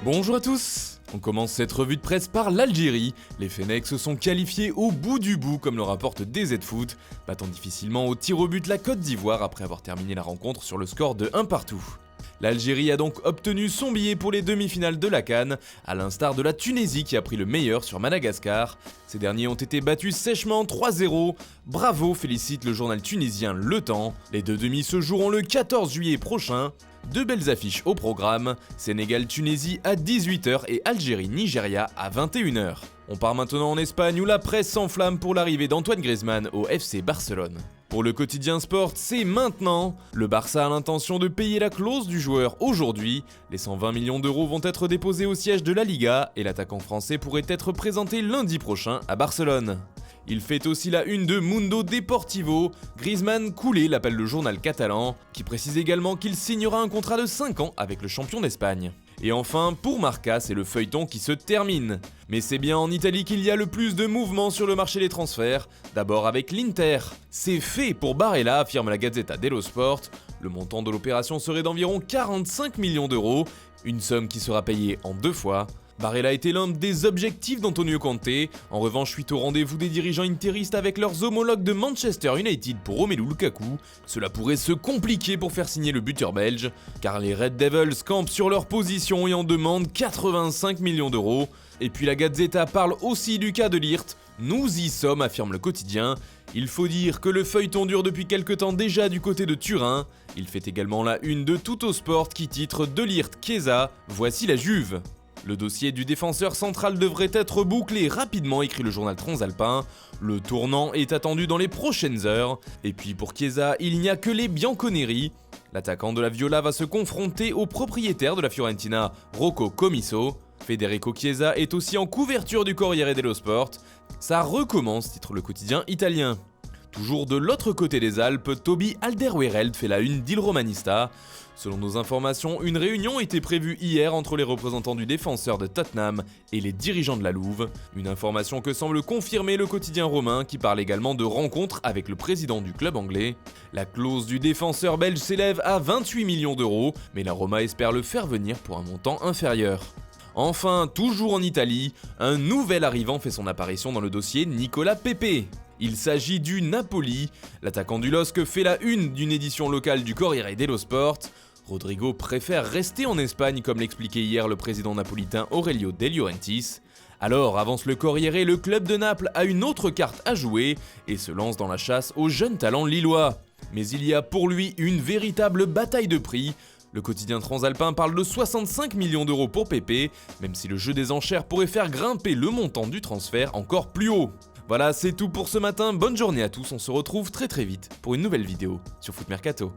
Bonjour à tous. On commence cette revue de presse par l'Algérie. Les Fennecs se sont qualifiés au bout du bout comme le rapporte DZ Foot, battant difficilement au tir au but la Côte d'Ivoire après avoir terminé la rencontre sur le score de 1 partout. L'Algérie a donc obtenu son billet pour les demi-finales de la CAN, à l'instar de la Tunisie qui a pris le meilleur sur Madagascar. Ces derniers ont été battus sèchement 3-0. Bravo, félicite le journal tunisien Le Temps. Les deux demi se joueront le 14 juillet prochain. Deux belles affiches au programme, Sénégal-Tunisie à 18h et Algérie-Nigeria à 21h. On part maintenant en Espagne où la presse s'enflamme pour l'arrivée d'Antoine Griezmann au FC Barcelone. Pour le quotidien Sport, c'est maintenant. Le Barça a l'intention de payer la clause du joueur aujourd'hui. Les 120 millions d'euros vont être déposés au siège de la Liga et l'attaquant français pourrait être présenté lundi prochain à Barcelone. Il fait aussi la une de Mundo Deportivo. Griezmann coulé, l'appelle le journal catalan, qui précise également qu'il signera un contrat de 5 ans avec le champion d'Espagne. Et enfin, pour Marca, c'est le feuilleton qui se termine. Mais c'est bien en Italie qu'il y a le plus de mouvements sur le marché des transferts, d'abord avec l'Inter. C'est fait pour Barella, affirme la Gazzetta dello Sport. Le montant de l'opération serait d'environ 45 millions d'euros, une somme qui sera payée en 2 fois. Barella était l'un des objectifs d'Antonio Conte. En revanche, suite au rendez-vous des dirigeants interistes avec leurs homologues de Manchester United pour Romelu Lukaku, cela pourrait se compliquer pour faire signer le buteur belge, car les Red Devils campent sur leur position et en demandent 85 millions d'euros. Et puis la Gazzetta parle aussi du cas de Ligt. Nous y sommes, affirme le quotidien. Il faut dire que le feuilleton dure depuis quelque temps déjà du côté de Turin. Il fait également la une de Tuttosport qui titre De Ligt Chiesa, voici la Juve. Le dossier du défenseur central devrait être bouclé rapidement, écrit le journal transalpin. Le tournant est attendu dans les prochaines heures. Et puis pour Chiesa, il n'y a que les Bianconeri. L'attaquant de la Viola va se confronter au propriétaire de la Fiorentina, Rocco Commisso. Federico Chiesa est aussi en couverture du Corriere dello Sport. Ça recommence, titre le quotidien italien. Toujours de l'autre côté des Alpes, Toby Alderweireld fait la une d'Il Romanista. Selon nos informations, une réunion était prévue hier entre les représentants du défenseur de Tottenham et les dirigeants de la Louve. Une information que semble confirmer le quotidien romain qui parle également de rencontres avec le président du club anglais. La clause du défenseur belge s'élève à 28 millions d'euros, mais la Roma espère le faire venir pour un montant inférieur. Enfin, toujours en Italie, un nouvel arrivant fait son apparition dans le dossier Nicolas Pepe. Il s'agit du Napoli. L'attaquant du LOSC fait la une d'une édition locale du Corriere dello Sport. Rodrigo préfère rester en Espagne comme l'expliquait hier le président napolitain Aurelio De Laurentiis. Alors, avance le Corriere, le club de Naples a une autre carte à jouer et se lance dans la chasse aux jeunes talents lillois. Mais il y a pour lui une véritable bataille de prix. Le quotidien transalpin parle de 65 millions d'euros pour Pepe, même si le jeu des enchères pourrait faire grimper le montant du transfert encore plus haut. Voilà, c'est tout pour ce matin, bonne journée à tous, on se retrouve très vite pour une nouvelle vidéo sur Foot Mercato.